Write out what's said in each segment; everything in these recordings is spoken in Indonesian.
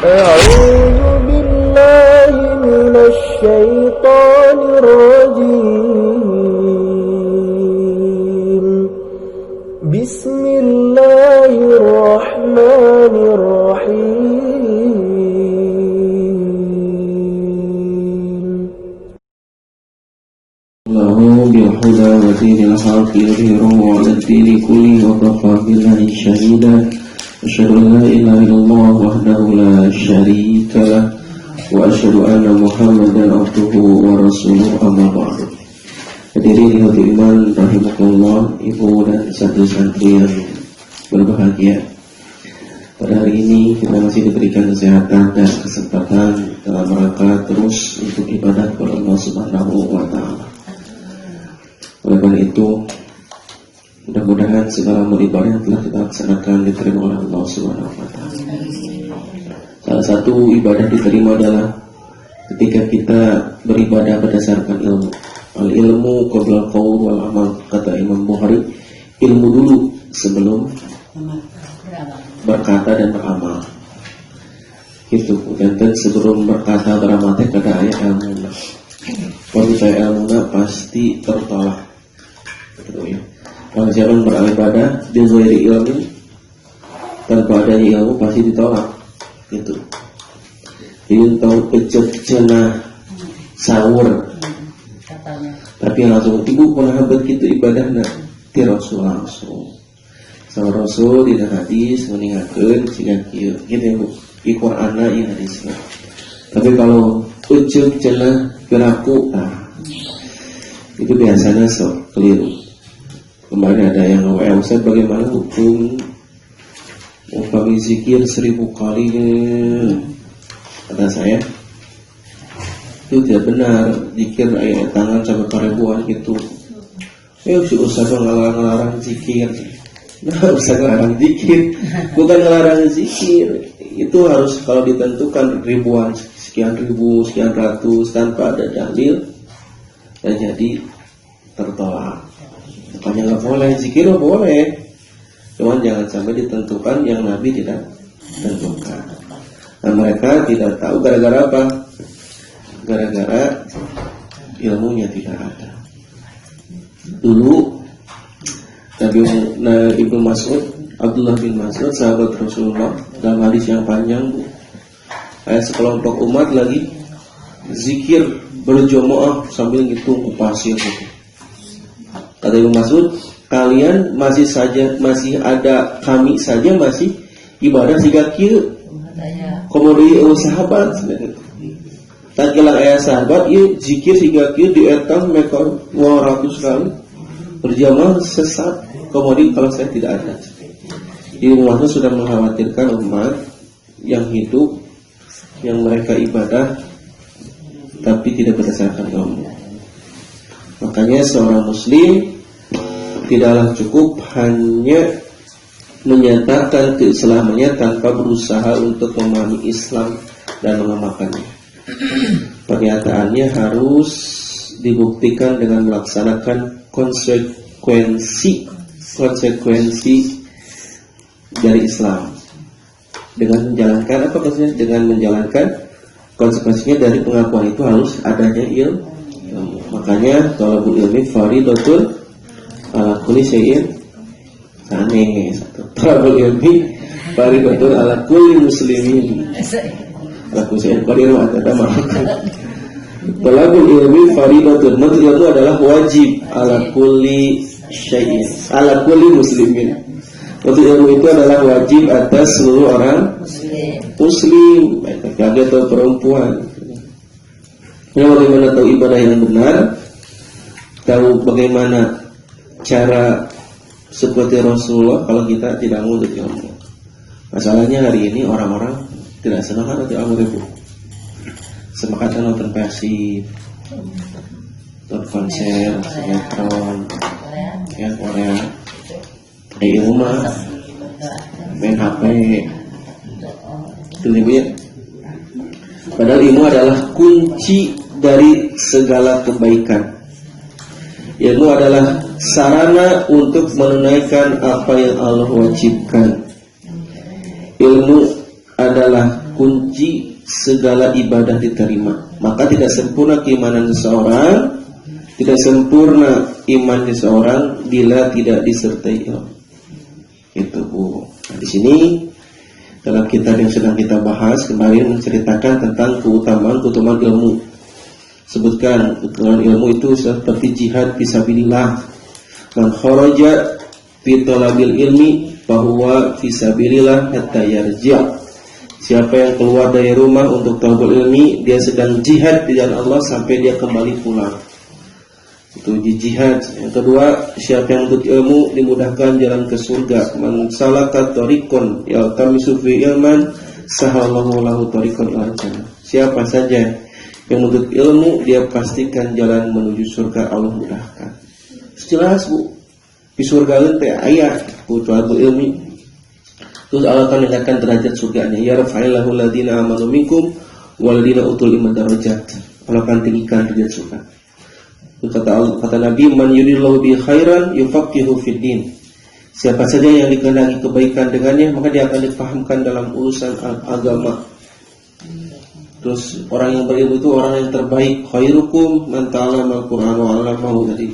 أعوذ بالله من الشيطان الرجيم بسم الله الرحمن الرحيم الله بالهدى ودين الحق يظهره على الدين كله وكفى بالله شهيدا أشهد أن لا إله إلا الله وحده لا شريك له وأشهد أن محمدا عبده ورسوله أما بعد. Hadirin yang beriman rahimakumullah, ibu dan santri-santri yang berbahagia. Pada hari ini kita masih diberikan kesehatan dan kesempatan dalam rangka terus untuk ibadah kepada Allah Subhanahu wa taala. Oleh karena itu, mudah-mudahan segala amal ibadah yang telah kita laksanakan diterima oleh Allah Subhanahu wa taala. Salah satu ibadah diterima adalah ketika kita beribadah berdasarkan ilmu. Al-ilmu qabla al-qaul wal amal, kata Imam Bukhari, ilmu dulu sebelum berkata dan beramal. Gitu. Dan sebelum berkata beramal teh kada aya ilmu. Kalau saya ilmu pasti tertolak. Gitu ya. Kalau siapa yang beribadah di ghairi ilmu, tanpa adanya ilmu pasti ditolak. Gitu. Jadi tahu pecah-pecah sahur. Tapi langsung ibu pernah begitu ibadahnya ti Rasul langsung. Sama Rasul di hadis meninggalkan sehingga gitu ibu di Quran ini hadisnya. Tapi kalau ujuk cenah piraku itu biasanya keliru. Kemarin ada yang Ustaz bagaimana hukum kami zikir 1000 kali kata saya itu tidak benar. Zikir ayat tangan sampai keribuan gitu. Si Ustaz ngelarang zikir. Ustaz ngelarang zikir bukan ngelarang zikir. Itu harus kalau ditentukan ribuan, sekian ribu, sekian ratus tanpa ada dalil dan jadi tertolak. Makanya nggak boleh zikir, boleh, cuman jangan sampai ditentukan yang Nabi tidak tentukan. Nah mereka tidak tahu gara-gara apa? Gara-gara ilmunya tidak ada. Dulu Ibnu Mas'ud, Abdullah bin Mas'ud, sahabat Rasulullah, dalam hadis yang panjang, sekelompok umat lagi zikir berjamaah sambil ngitung pasir. Kata Ibnu Mas'ud, kalian masih ada kami saja masih ibadah siga kieu. Kemudian sahabat tak gelang ayah sahabat ieu zikir siga kieu dietang mereka 200 kali berjamaah sesat. Kemudian kalau saya tidak ada. Ibnu Mas'ud sudah mengkhawatirkan umat yang hidup yang mereka ibadah tapi tidak berdasarkan ilmu. Makanya seorang muslim tidaklah cukup hanya menyatakan keislamannya tanpa berusaha untuk memahami Islam dan mengamalkannya. Pernyataannya harus dibuktikan dengan melaksanakan konsekuensi dari Islam. Dengan menjalankan apa maksudnya? Dengan menjalankan konsekuensinya dari pengakuan itu harus adanya ilmu. Makanya talabul ilmi fardhatun ala kulli syai'in sane. Talabul ilmi fardhatun ala kulli muslimin. Aku saya bariru ada makan. Talabul ilmi fardhatun, maksudnya itu adalah wajib ala kulli syai'in, ala kulli muslimin. Maksud ilmu itu adalah wajib atas seluruh orang muslim, baik laki-laki atau perempuan. Nah, bagaimana tahu ibadah yang benar? Tahu bagaimana cara seperti Rasulullah kalau kita tidak menuntut ilmu. Masalahnya hari ini orang-orang tidak senang atau ilmu ribu. Semangatnya nonton Persib, nonton konser, sinetron, ya Korea. Ilmu mah main HP. Itu ya. Padahal ilmu adalah kunci dari segala kebaikan. Ilmu adalah sarana untuk menunaikan apa yang Allah wajibkan. Ilmu adalah kunci segala ibadah diterima. Maka tidak sempurna keimanan seseorang, tidak sempurna iman seseorang bila tidak disertai ilmu. Itu Bu. Nah, di sini dalam kitab yang sedang kita bahas kemarin menceritakan tentang keutamaan ilmu. Sebutkan keutamaan ilmu itu seperti jihad fisabilillah. Man kharaja fi talabil ilmi bahwa fisabilillah hatta yarji'. Siapa yang keluar dari rumah untuk talabul ilmi, dia sedang jihad di jalan Allah sampai dia kembali pulang. Itu jihad. Yang kedua, siapa yang menuntut ilmu dimudahkan jalan ke surga. Man salaka tariqan yaltamisu fi ilman sahalallahu lahu tariqan ilal jannah. Siapa saja yang menuntut ilmu, dia pastikan jalan menuju surga Allah mudahkan. Jelas Bu, di surga teh aya ku talabul ilmi. Terus Allah akan meningkatkan derajat surganya. Ya rafa'illahu ladina amanu minkum waladina utul ilma darajat. Allah akan tinggikan derajat surga. Kata Nabi, man yuridillahu bi khairan yufaqihu fid din. Siapa saja yang dikehendaki kebaikan dengannya, maka dia akan difahamkan dalam urusan agama. Terus orang yang berilmu itu orang yang terbaik. Khairukum man ta'allama al-Qur'an wa 'allamahu. Jadi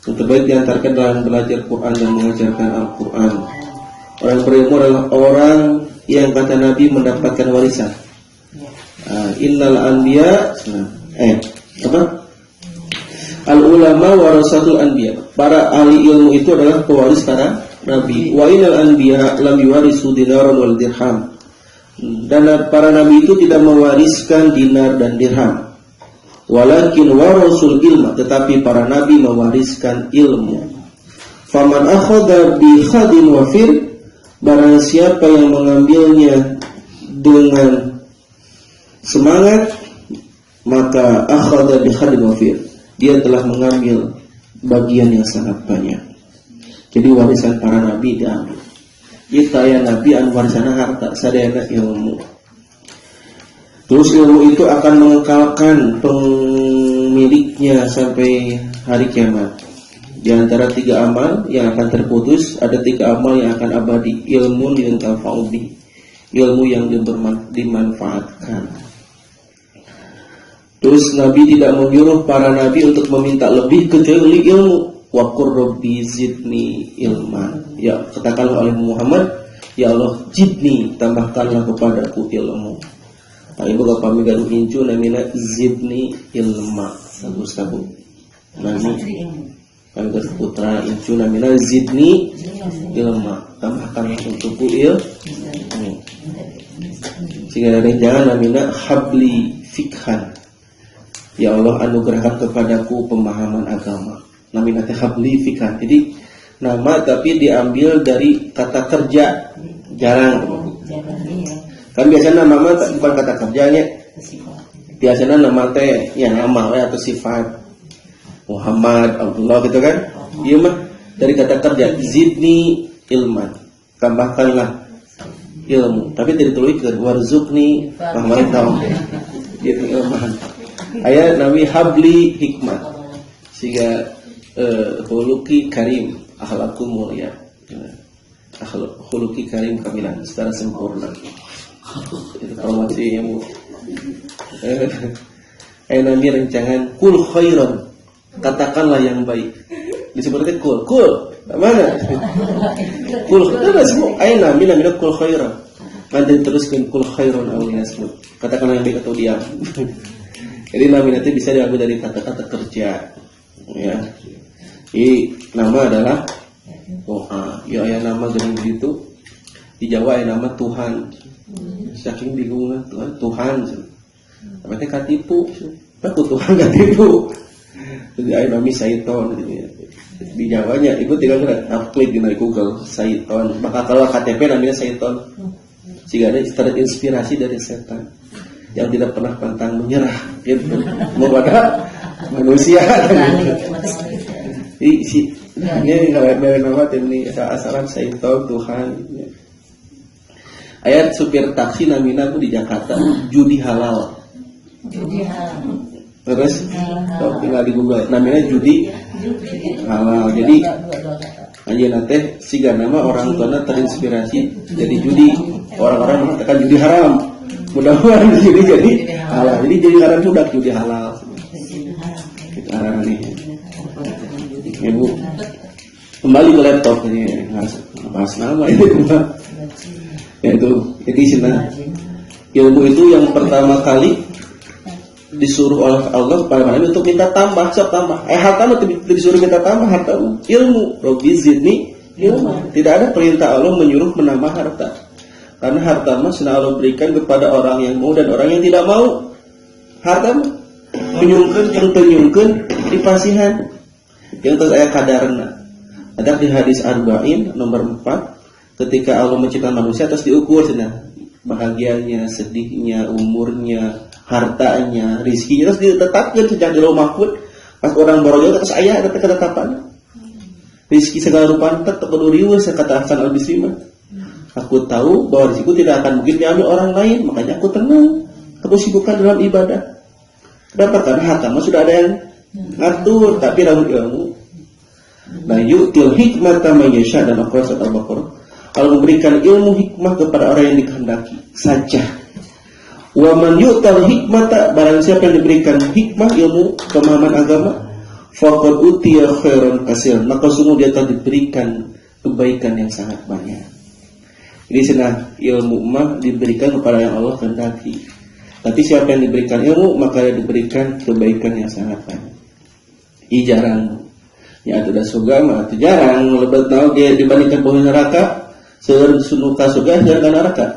yang terbaik diantarkan dalam belajar Quran dan mengajarkan Al-Quran. Orang berilmu adalah orang yang kata Nabi mendapatkan warisan. Innal anbiya al-ulama warasatul anbiya. Para ahli ilmu itu adalah pewaris para nabi. Wa innal anbiya lam yuwarisu dinaran wal dirham. Dan para nabi itu tidak mewariskan dinar dan dirham. Walakin warasul ilma, tetapi para nabi mewariskan ilmu. Faman akhadha bi khadin wafir, barang siapa yang mengambilnya dengan semangat, maka akhadha bi khadin wafir, dia telah mengambil bagian yang sangat banyak. Jadi warisan para nabi diambil. Kita ya nabi anu warisana harta, sadayana ilmu. Terus ilmu itu akan mengekalkan pemiliknya sampai hari kiamat. Di antara 3 amal yang akan terputus, ada 3 amal yang akan abadi. Ilmu yantafa'u bih, ilmu yang dimanfaatkan. Terus Nabi tidak menyuruh para nabi untuk meminta lebih kecuali ilmu. Wa qur rabbi zidni ilman. Ya, katakanlah oleh Muhammad, ya Allah, zidni, tambahkanlah kepadaku ilmu. Ibu bapak megalu incu namina zidni ilma. Sabu-sabu. Nabi kami putra incu namina zidni ilma. Tambahkanlah untukku ilmu. Sehingga ada jangan namina habli fikhan. Ya Allah, anugerahkan kepadaku pemahaman agama. Namina teh habli fikhan. Jadi nama tapi diambil dari kata kerja. Jarang. Kan biasanya nama bukan kata kerjanya. Biasanya nama teh ya nama atau sifat. Muhammad, Abdullah gitu kan. Iya mah dari kata kerja. Zidni ilman. Tambahkanlah ilmu. Tapi tidak dituliskan warzuqni rahmatan tahu. Itu ilman. Ayat Nabi habli hikmah. Sehingga khuluqi karim, akhlakku mulia. Khuluqi karim kamilan secara sempurna. Itu promasi yang Nabi rencangan kul khairan, katakanlah yang baik. Disebutkan kul mana? Kul khairan semua. Nabi namanya kul khairan. Nanti teruskan kul khairan awliyasmu. Katakanlah yang baik atau diam. Jadi Nabi nanti bisa diambil dari kata-kata kerja. Ya. Ini nama adalah doa. Ya ayat nama gini begitu. Di Jawa ayat nama Tuhan. Saking bingung Tuhan. Tapi teh katipu. Aku Tuhan katipu. Jadi ayat nama Saiton gitu ya. Di Jawanya ibu tinggal klik di Google Saiton. Maka kalau KTP namanya Saiton. Sehingga ada terinspirasi dari setan yang tidak pernah pantang menyerah gitu. Kepada manusia. Ini nama ini asalan Saiton Tuhan. Ayat supir taksi namina aku di Jakarta judi halal. Terus tinggal di Google namanya judi halal. Jadi ayeuna teh siga nama orang tuana terinspirasi jadi judi. Orang-orang mengatakan judi haram. mudah-mudahan jadi halal. Jadi karena budak judi halal. Itu arah nih. Ibu kembali ke laptop ini bahas nama itu. Yaitu jadi ilmu itu yang pertama kali disuruh oleh Allah pada manusia untuk minta tambah, tambah. Harta disuruh minta tambah harta, ilmu. Rabbi zidni ilmu. Tidak ada perintah Allah menyuruh menambah harta. Karena harta mah sudah Allah berikan kepada orang yang mau dan orang yang tidak mau. Harta mah menyungkeun dipasihan. Yang terus aya kadarna. Ada di hadis Arba'in nomor 4, ketika Allah menciptakan manusia terus diukur bahagianya, sedihnya, umurnya, hartanya, rizkinya terus ditetapkan sejak di Lauhul Mahfuz. Pas orang borojo terus aya ada ketetapan. Rizki segala rupa tetap berdurius kata Hasan Al-Bisri. Aku tahu bahwa rizkiku tidak akan mungkin diambil orang lain, makanya aku tenang. Aku sibukkan dalam ibadah. Kenapa? Karena harta sudah ada yang ngatur, tapi dalam ilmu. Nah, yu'til hikmata man yasha dan surat Al-Baqarah. Kalau memberikan ilmu hikmah kepada orang yang dikehendaki saja. Wa man yu'tal hikmata, barang siapa yang diberikan hikmah, ilmu, pemahaman agama, faqad utiya khairan katsiran, maka sungguh dia telah diberikan kebaikan yang sangat banyak. Jadi ilmu mah diberikan kepada yang Allah kehendaki. Tapi siapa yang diberikan ilmu, maka dia diberikan kebaikan yang sangat banyak. Jarang. Ya ada surga mah itu jarang. Lebet tahu dia dibandingkan penghuni neraka, sunuka surga dan neraka.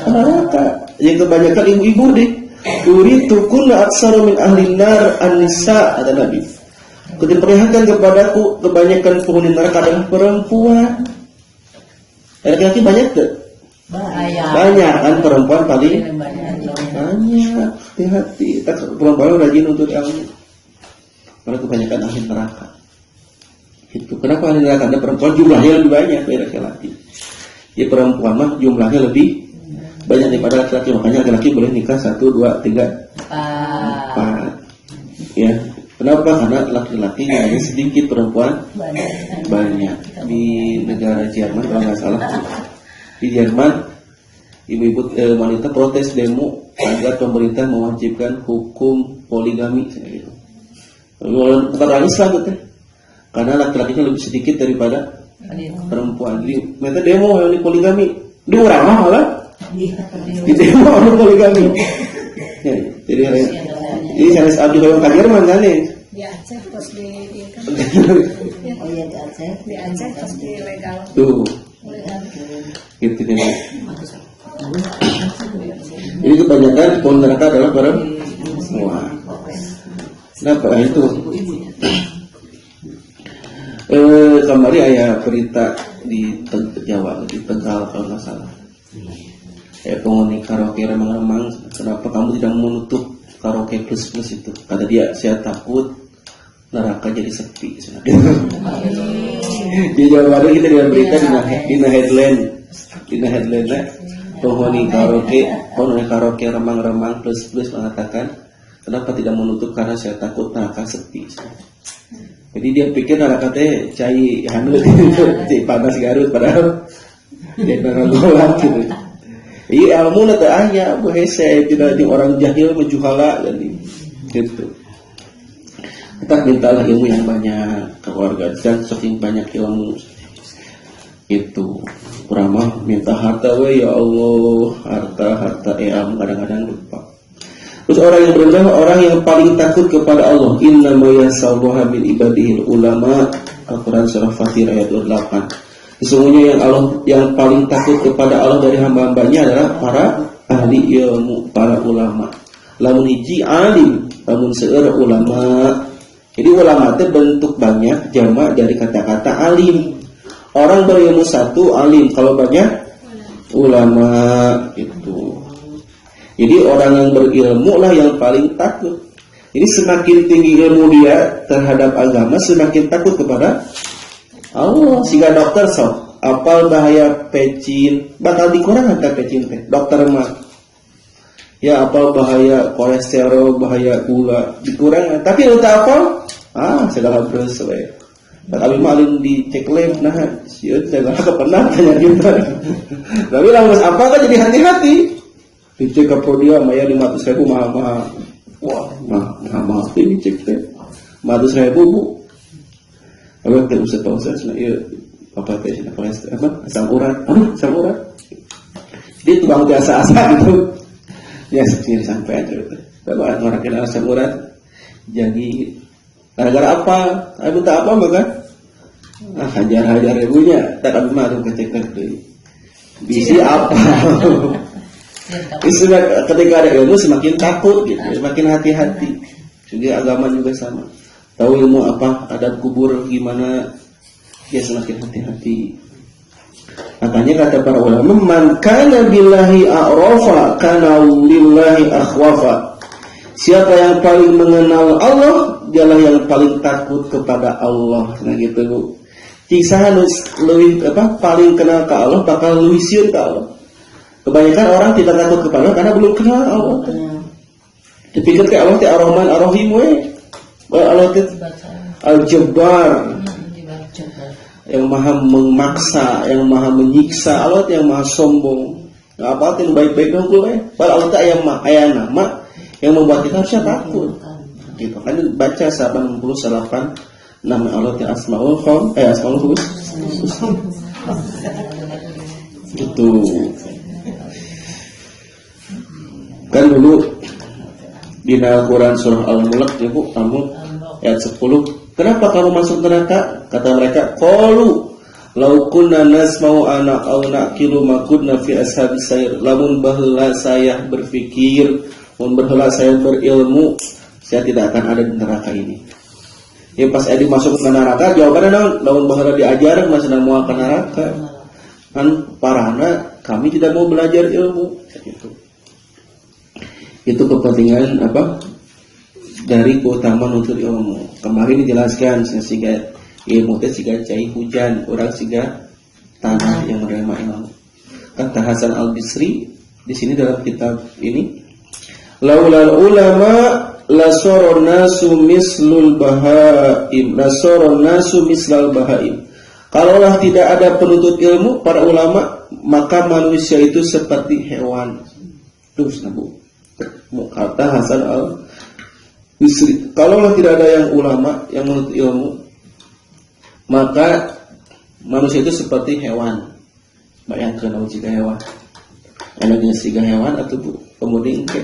Neraka. Yang kebanyakan ibu-ibu deh. Uritu kunna aktsara min ahli nar an-nisa, kata Nabi. Diperlihatkan kepadaku kebanyakan penghuni neraka adalah perempuan. Laki-laki banyak tak? Banyak kan, perempuan paling banyak. Hati-hati. Perempuan rajin untuk ilmu. Karena kebanyakan ahli neraka. Itu kenapa ahli neraka? Ada perempuan jumlahnya lebih banyak dari laki-laki. Ya perempuan mah jumlahnya lebih banyak daripada laki-laki. Makanya laki-laki boleh nikah 1, 2, 3, 4. Ya. Kenapa? Karena laki-laki hanya sedikit, perempuan banyak. Di negara Jerman kalau nggak salah, di Jerman ibu-ibu wanita protes demo agar pemerintah mewajibkan hukum poligami. Bukan orang Islam gitu. Karena laki-lakinya lebih sedikit daripada perempuan. Jadi mereka demo yang poligami. Di orang malah di demo yang poligami. Ya, jadi sanes abdi hoyong ka Jerman kan nih. Di Aceh pas di Oh iya di Aceh. Di Aceh pas di legal. Tuh. Gitu kan. Ini kebanyakan pohon neraka adalah perempuan. Kenapa itu? Kemarin ayah berita di Jawa, di Tegal kalau nggak salah. Penghuni karaoke remang-remang, kenapa kamu tidak menutup karaoke plus itu? Kata dia, saya takut neraka jadi sepi. Di Jawa Barat kita dengan berita di headline, penghuni karaoke remang-remang plus mengatakan, kenapa tidak menutup karena saya takut neraka sepi. Jadi dia pikir neraka teh cai hanut, cai panas Garut, padahal dia neraka gitu. Iya ilmu nanti ayah bu hese tidak di orang jahil menjuhala jadi gitu. Kita mintalah ilmu yang banyak keluarga dan saking banyak ilmu itu. Kurang minta harta we ya Allah, harta kadang-kadang lupa. Terus orang yang berendah, orang yang paling takut kepada Allah. Inna ma yasallaha min ibadihil ulama. Al-Quran surah Fatir ayat 28. Sesungguhnya yang paling takut kepada Allah dari hamba-hambanya adalah para ahli ilmu, para ulama. Lamun hiji alim, lamun seueur ulama. Jadi ulama itu bentuk banyak jamak dari kata-kata alim. Orang berilmu satu alim, kalau banyak ulama itu. Jadi orang yang berilmu lah yang paling takut. Jadi semakin tinggi ilmu dia terhadap agama, semakin takut kepada Allah. Sehingga dokter sok apal bahaya pecin, bakal dikurang angka pecin teh. Dokter mah ya apal bahaya kolesterol, bahaya gula, dikurang. Tapi lu tak apal, segala beres we. Tapi malin dicek lab, nah sieun segala kepenak tanya kita. Tapi lamun apa kan jadi hati-hati. Dicek ke podium aya 500.000 mahal. Wah, mahal ini cek teh. 500.000 Bu. Abang teh ustaz na ieu apa teh apa asam urat. Asam urat. Dia tukang biasa-asa gitu. Ya sekian sampai aja gitu. Bapak orang kenal asam urat. Jadi gara-gara apa? Ayo minta apa maka? Hajar ibunya. Tak ada mah kecek deui. Bisi apa? Ketika ada ilmu semakin takut gitu, semakin hati-hati. Juga agama juga sama. Tahu ilmu apa, adab kubur gimana, dia semakin hati-hati. Makanya kata para ulama, man kana billahi a'rafa kana lillahi akhwafa. Siapa yang paling mengenal Allah, dialah yang paling takut kepada Allah. Nah gitu Bu. Kisah lebih paling kenal ke Allah bakal lebih sieun ke Allah. Kebanyakan orang tidak takut kepada Allah karena belum kenal Allah. Dipikir ke Allah teh Ar-Rahman Ar-Rahim we. Allah teh Al-Jabbar. Yang maha memaksa, yang maha menyiksa, Allah yang maha sombong. Enggak apa teh baik-baik dong we. Padahal Allah teh aya nama yang membuat kita harusnya takut. Gitu kan baca 98 nama Allah yang Asmaul Husna. Itu kan dulu di Al-Quran surah Al-Mulk ya Bu, ayat 10. Kenapa kamu masuk neraka? Kata mereka, qalu law kunna nasma'u ana aw naqilu ma kunna fi ashabis sair. Lamun baheula saya berpikir, mun baheula saya berilmu, saya tidak akan ada di neraka ini. Ya pas Edi masuk ke neraka, jawabannya naon? Lamun baheula diajar masih mau ke neraka. Kan parahna kami tidak mau belajar ilmu gitu. Itu kepentingan apa dari keutamaan untuk ilmu. Kemarin dijelaskan sehingga ilmu itu siga cai hujan, orang siga tanah yang menerima ilmu. Kata Hasan Al-Bisri di sini dalam kitab ini, laulal ulama lasaron nasu mislul bahaim, lasaron nasu mislal bahaim. Kalaulah tidak ada penuntut ilmu para ulama, maka manusia itu seperti hewan. Terus nabu. Kata Hasan Al-Bisri, kalaulah tidak ada yang ulama yang menuntut ilmu, maka manusia itu seperti hewan. Bayangkan jika hewan, anaknya siga hewan atau kemudian ke,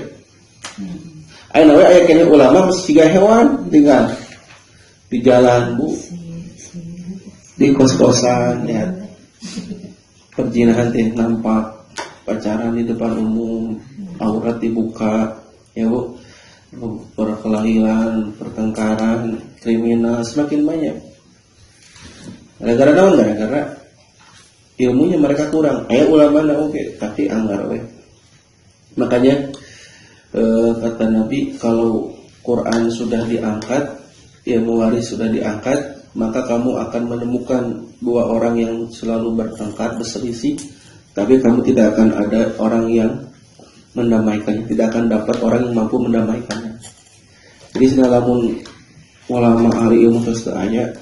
ayatnya ulama mesti siga hewan tinggal di jalan Bu, di kos-kosan ya, perzinahan teh nampak, pacaran di depan umum, aurat dibuka, ya Bu, perkelahian, pertengkaran, kriminal semakin banyak. Gara-gara naon? Gara-gara ilmunya mereka kurang. Aya ulama na oke, tapi anggar we. Makanya kata Nabi, kalau Quran sudah diangkat, ilmu waris sudah diangkat, maka kamu akan menemukan dua orang yang selalu bertengkar, berselisih, tapi kamu tidak akan ada orang yang mendamaikannya, tidak akan dapat orang yang mampu mendamaikannya. Jadi sedalamun ulama ahli ilmu terus aya,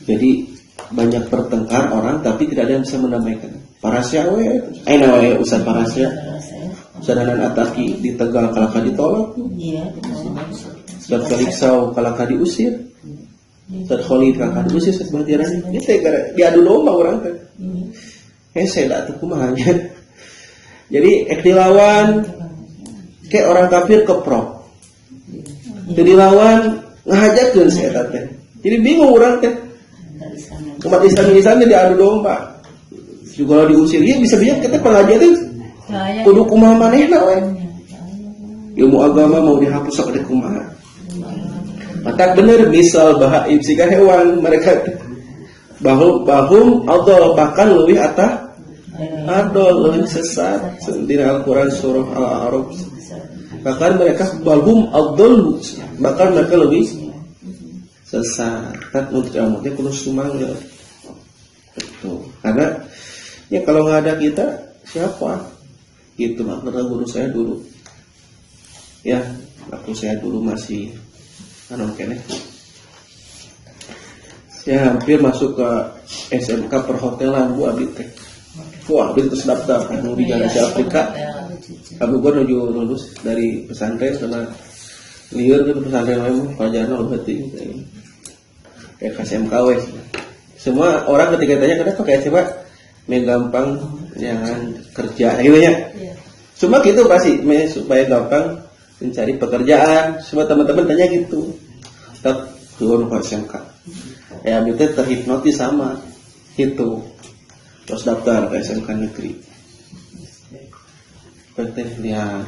jadi banyak bertengkar orang tapi tidak ada yang bisa mendamaikannya. Parasya we, aina we Ustaz Parasya. Ustazanan Ataki di Tegal kalaka ditolak. Iya, Ustaz Feliksau kalaka diusir. Ustaz Khalid kalaka diusir Ustaz Bahtiarani. Ini teh diadu domba orang teh. Hese da teu kumahanya. Jadi dilawan kayak orang kafir keprok. Jadi lawan ngahajakeun si eta teh. Jadi bingung orang teh. Umat Islam diadu domba. Juga diusir, ya bisa-bisa kita pengajian teh kudu kumaha manehna we. Ilmu agama mau dihapus sakade kumaha. Mata bener misal bahaim siga hewan mereka bahum adol bahkan lebih atah adol lebih sesat di Al-Quran surah Al-A'raf. Bahkan mereka bahum adol bahkan mereka lebih sesat. Kan untuk ilmunya kudu semangat. Tuh, karena ya kalau nggak ada kita siapa? Itu makna guru saya dulu. Ya, waktu saya dulu masih kene. Saya hampir masuk ke SMK perhotelan Bu Abid teh. Wah, itu sedap-sedap anu di Jalan Afrika. Abu gua menuju lulus dari pesantren karena liur ke pesantren memang pelajaran berarti kayak KSMKW. Semua orang ketika tanya kenapa kayak coba gampang jangan kerja gitu ya. Cuma gitu pasti supaya gampang mencari pekerjaan. Semua teman-teman tanya gitu. Tetap turun KSMK. Ya itu terhipnotis sama itu. Terus daftar ke SMK negeri. Penting lihat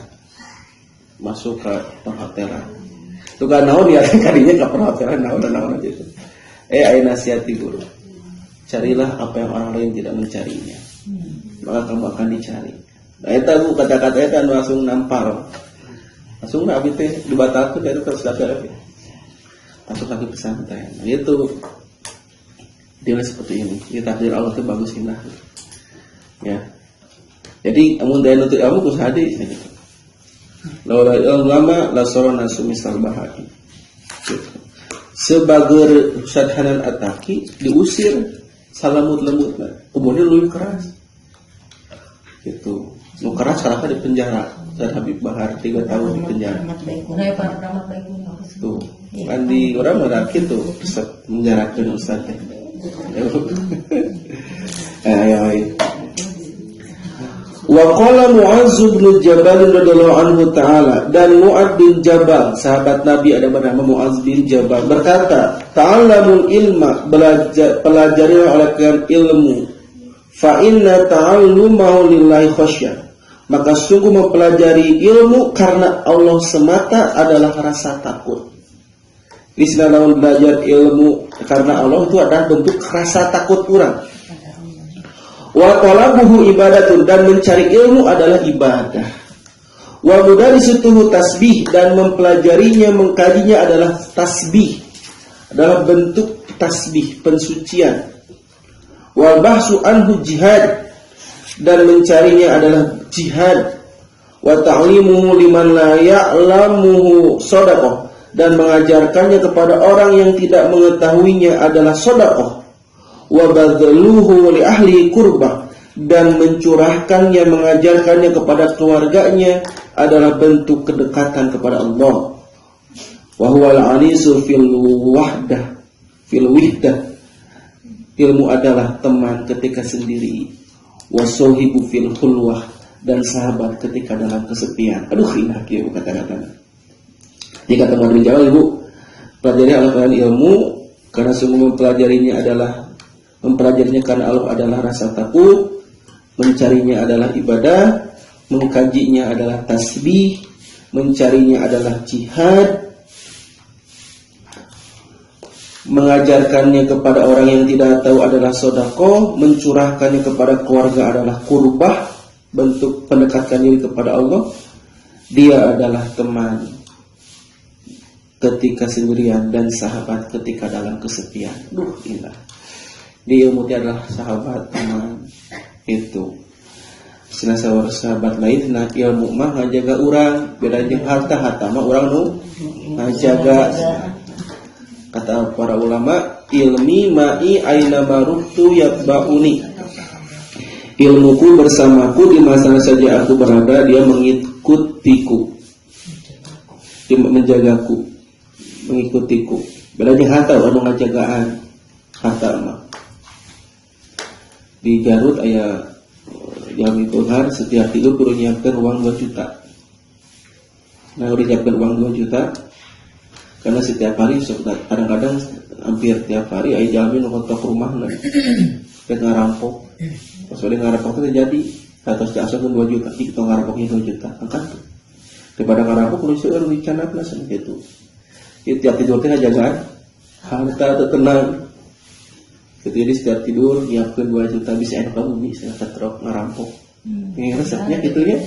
masuk ke perhotelan. Itu kan naon ya kadinya ke perhotelan naon aja itu. Ayo nasihati guru. Carilah apa yang orang lain tidak mencarinya. Maka kamu akan dicari. Nah itu kata-kata itu langsung nampar. Langsung nabi teh dibatalkan itu terus daftar lagi. Masuk lagi pesantren. Nah, itu dia seperti ini. Ini takdir Allah itu bagus indah. Ya. Jadi amun daya nuntut ilmu kus hadis gitu. Laula ulama la sarana sumisal bahari. Sebagai Ustaz Hanan Ataki diusir salamut-lemutna. Kemudian lebih keras. Gitu. Nu keras karena di penjara. Ustaz Habib Bahar 3 tahun di penjara. Tuh. Kan di orang merakin tuh menjarakan Ustaz teh. Wa qala Mu'adz bin Jabal radhiyallahu anhu ta'ala, dan Mu'adz bin Jabal sahabat Nabi ada bernama Mu'adz bin Jabal berkata, ta'allamul ilma, pelajarilah oleh kalian ilmu, fa inna ta'allumahu lillahi khasyah, maka sungguh mempelajari ilmu karena Allah semata adalah rasa takut. Istilah belajar ilmu karena Allah itu adalah bentuk rasa takut orang. Wa talabuhu ibadatun, dan mencari ilmu adalah ibadah. Wa mudarisutuhu tasbih, dan mempelajarinya, mengkajinya adalah tasbih, adalah bentuk tasbih, pensucian. Wal bahsu anhu jihad, dan mencarinya adalah jihad. Wa ta'limuhu liman la ya'lamuhu shadaqah, dan mengajarkannya kepada orang yang tidak mengetahuinya adalah sedekah. Wa badluhu li ahli qurbah, dan mencurahkannya, mengajarkannya kepada keluarganya adalah bentuk kedekatan kepada Allah. Wa huwal anisu fil wihdah, ilmu adalah teman ketika sendiri. Wa sahibu fil khulwah, dan sahabat ketika dalam kesepian. Aduh indah kieu kata-katanya. Jika teman menjawab, ibu pelajari oleh kalian ilmu karena sungguh mempelajarinya karena Allah adalah rasa takut, mencarinya adalah ibadah, mengkajinya adalah tasbih, mencarinya adalah jihad, mengajarkannya kepada orang yang tidak tahu adalah sedekah, mencurahkannya kepada keluarga adalah qurbah, bentuk pendekatan diri kepada Allah. Dia adalah teman ketika sendirian dan sahabat ketika dalam kesepian. Duh indah. Dia ilmu adalah sahabat, teman itu. Senasa sahabat lain nah ilmu mah ngajaga urang, beda jeung harta mah urang nu ngajaga. Kata para ulama, ilmi ma'i aina maruftu yatba'uni. Ilmuku bersamaku di masa saja aku berada, dia mengikutiku. Dia menjagaku, mengikutiku. Beda jeung harta anu ngajagaan harta mah. Di Garut aya Jami Tuhan setiap tidur kudu nyiapkeun uang 2 juta. Nah, udah nyiapkeun uang 2 juta karena setiap hari kadang-kadang hampir tiap hari aya jami nu kontok rumahna. Kita ngarampok. Pas udah ngarampok itu jadi atas diasupkeun 2 juta, kita ngarampoknya 2 juta. Angkat. Daripada ngarampok kudu seueur wicanana sanes kitu. Tiap tidur teh ngajagaan harta tenang. Jadi setiap tidur nyiapkeun 2 juta bisa enak bumi, bisa ketrok ngarampok. Ini resepnya gitu ya.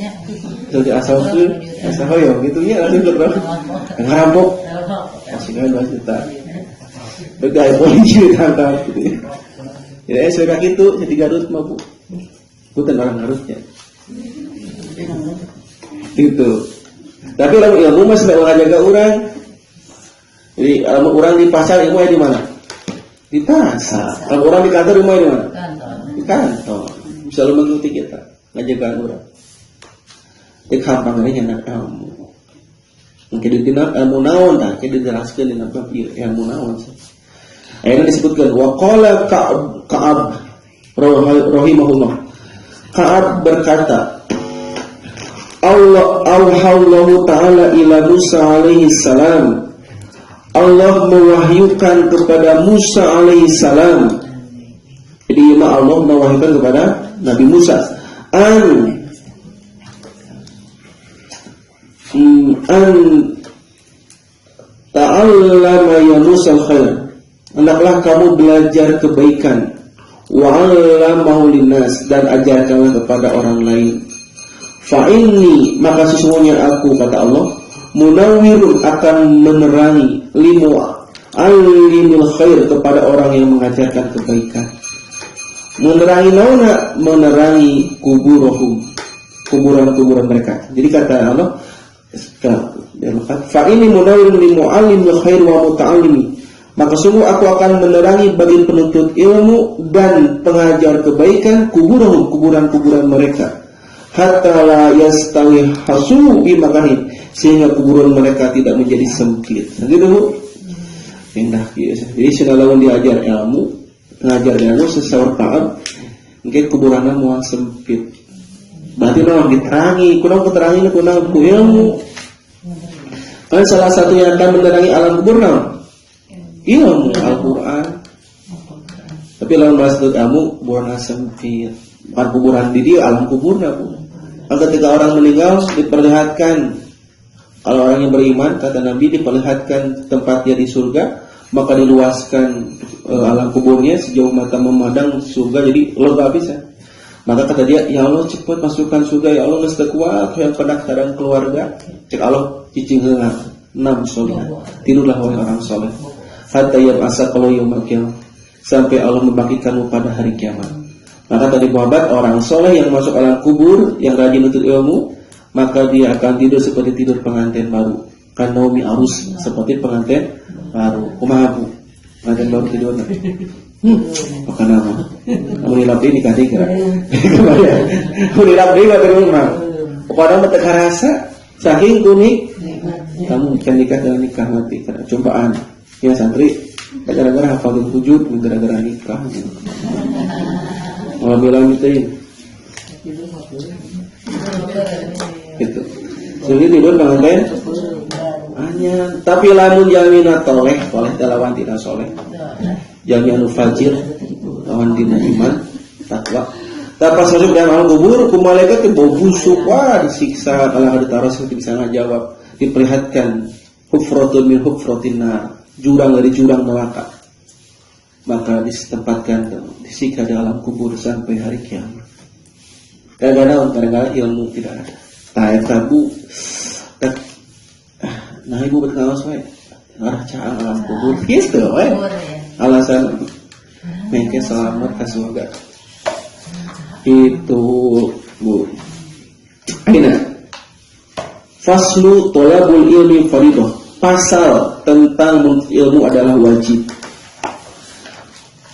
Jadi asalkeun, asal hoyong gitu ya langsung ketrok ngarampok. Kasihkan 2 juta. Begai polisi ditangkap gitu. Ya sudah gitu jadi Garut mah Bu. Bukan orang Garutnya. Gitu. Tapi orang ilmu masih ngajaga orang. Jadi orang di pasar ilmu di mana? Di pasar. Kalau orang di kantor rumah di mana? Di kantor. Bisa lu mengikuti kita, ngajagaan orang. teh kampangna nyana ilmu. Mungkin dina ilmu naon tah kita dijelaskeun dina bab ilmu naon. Ayeuna disebutkeun wa qala Ka'ab rahimahullah. Ka'ab berkata, Allahu ta'ala ila Musa alaihi salam. Allah mewahyukan kepada Musa alaihi salam. Jadi Allah mewahyukan kepada Nabi Musa an ta'allama ya Musa al-khair. Hendaklah kamu belajar kebaikan. Wa 'allamahu linnas, dan ajarkanlah kepada orang lain. Fa inni, maka sesungguhnya aku, kata Allah, munawwirun, akan menerangi, limu alimul khair, kepada orang yang mengajarkan kebaikan. Menerangi nauna, menerangi kuburan mereka. Jadi kata Allah, fa inni munawwirun limu alimul khair wa muta'allimi, maka sungguh aku akan menerangi bagi penuntut ilmu dan pengajar kebaikan kuburan mereka. Hatta la yastawi hasu bi makani, sehingga kuburan mereka tidak menjadi sempit. Nanti dulu pindah gitu. Jadi segala diajar ilmu, ngajar ilmu sesuatu taat, mungkin kuburannya mau sempit. Berarti naon diterangi, kurang keterangi kurang ku ilmu. Kan salah satu yang akan menerangi alam kubur naon? Ilmu Al-Qur'an. Tapi lawan bahas ilmu kuburan sempit. Bukan kuburan di dia, alam kuburnya pun. Ketika orang meninggal diperlihatkan, kalau orang yang beriman, kata Nabi, diperlihatkan tempatnya di surga, maka diluaskan alam kuburnya sejauh mata memandang surga, jadi lega bisa. Maka kata dia, ya Allah cepat masukkan surga, ya Allah nges kuat yang pendaftaran keluarga. Cek Allah cicing heula 6 soleh. Tidurlah oleh orang soleh. Hatta yab'asa kalau yaumil qiyamah, sampai Allah membangkitkanmu pada hari kiamat. Maka tadi Muhammad, orang soleh yang masuk alam kubur, yang rajin untuk ilmu, maka dia akan tidur seperti tidur pengantin baru. Kan naumi arus, seperti pengantin baru. Kumaha bu? Pengantin baru tidur. Maka nama. Kamu nilap ini nikah tiga. Kamu nilap ini di rumah. Kepada mata rasa, saking kuning, kamu ikan nikah dengan nikah mati karena cobaan. Ya santri, gara-gara hafalin wujud, gara-gara nikah. Kalau bilang gitu, gitu. Jadi tidur pengantin hanya, tapi lamun jaminat toleh talawan tidak soleh, jaminat fajir lawan tidak iman takwa. Tapi masuk dalam alam kubur, malaikat bau busuk, wah disiksa, kalau ada taruh seperti bisa ngajawab, diperlihatkan hufratun min hufratinnar, jurang dari jurang neraka. Maka ditempatkan disiksa di alam kubur sampai hari kiamat. Kadang-kadang ilmu tidak ada. Taib tabu. Nah ibu berkawas wae. Arah caan alam kubur gitu wae. Alasan mereka selamat ke surga. Itu bu. Aina. Faslu tolabul ilmi faridah. Pasal tentang menuntut ilmu adalah wajib.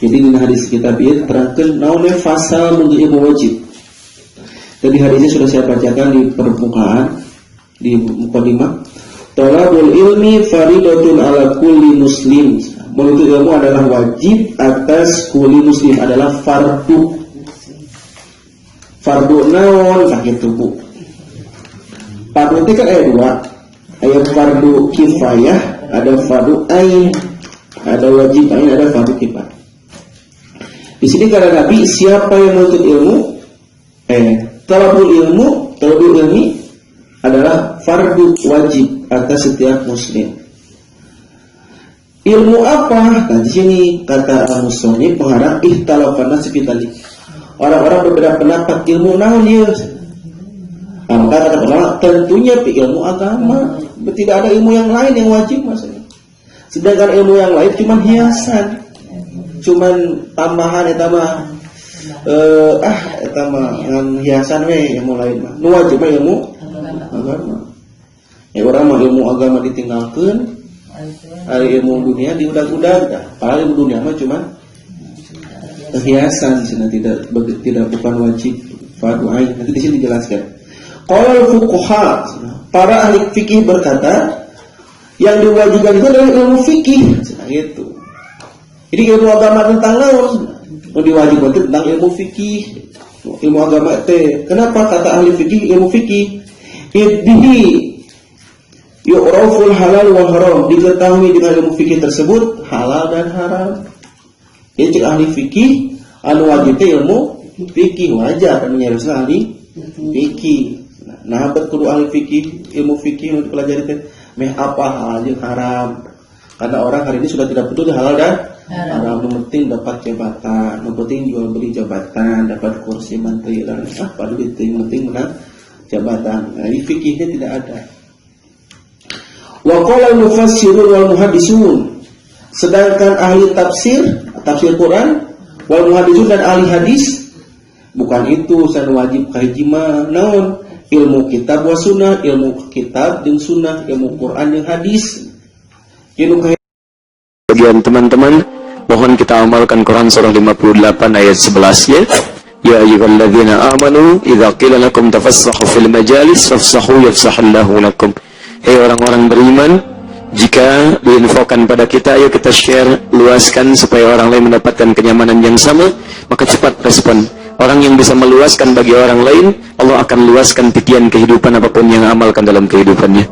Jadi di hadis kitab ini terangkan naonnya fasal menuntut ilmu wajib. Jadi hadisnya sudah saya bacakan di permukaan, di mukadimah. Thalabul ilmi faridatun ala kulli muslim. Menuntut ilmu adalah wajib atas kulli muslim, adalah fardu. Fardu naon sakit tubuh. Fardu itu kan ada dua. Ada fardu kifayah, ada fardu ain, ada wajib ain, ada fardu kifayah. Di sini kata Nabi, siapa yang menuntut ilmu, talabul ilmi adalah fardu wajib atas setiap muslim. Ilmu apa? Nah, di sini kata Al-Musoni pengarang ihtalafana sepitali. Orang-orang berbeda pendapat ilmu naon dia. Maka kata ulama tentunya ilmu agama. Tidak ada ilmu yang lain yang wajib maksudnya. Sedangkan ilmu yang lain cuma hiasan. Cuman tambahan etama ngan hiasan we ilmu lain mah. Nu wajib ilmu agama. Ya orang mah ilmu agama ditinggalkeun, ari ilmu dunia diudag-udag dah. Padahal ilmu dunia mah cuma hiasan, tidak bukan wajib fardu ain. Nanti di sini dijelaskan. Qala fuqaha, para ahli fikih berkata, yang diwajibkan itu adalah ilmu fikih. Gitu. Jadi ilmu agama tentang naon? Yang diwajibkan itu tentang ilmu fikih. Ilmu agama teh. Kenapa kata ahli fikih ilmu fikih? Idhi yu'raful halal wal haram, diketahui dengan ilmu fikih tersebut halal dan haram. Jadi cek ahli fikih anu wajib teh ilmu fikih, wajar anu nyarosna ahli fikih. Nah, kudu ahli fikih, ilmu fikih untuk pelajari teh meh apa halal jeung haram. Karena orang hari ini sudah tidak peduli halal dan haram. Yang penting dapat jabatan, yang penting jual beli jabatan, dapat kursi menteri dan padahal itu yang penting menang jabatan. Nah, di fikihnya tidak ada. Wa qala al-mufassirun wal muhaddisun. Sedangkan ahli tafsir Quran wal muhaddisun dan ahli hadis bukan itu san wajib kahijima naon ilmu kitab wa sunnah, ilmu kitab jeung sunnah, ilmu Quran jeung hadis. Bagian teman-teman, mohon kita amalkan Quran surah 58 ayat 11 ya. Ya ayyuhalladzina amanu idza qila lakum tafassahu fil majalis fafsahu yafsahullahu lakum. Hei orang-orang beriman, jika diinfokan pada kita, ayo kita share, luaskan supaya orang lain mendapatkan kenyamanan yang sama, maka cepat respon. Orang yang bisa meluaskan bagi orang lain, Allah akan luaskan pikiran kehidupan apapun yang amalkan dalam kehidupannya.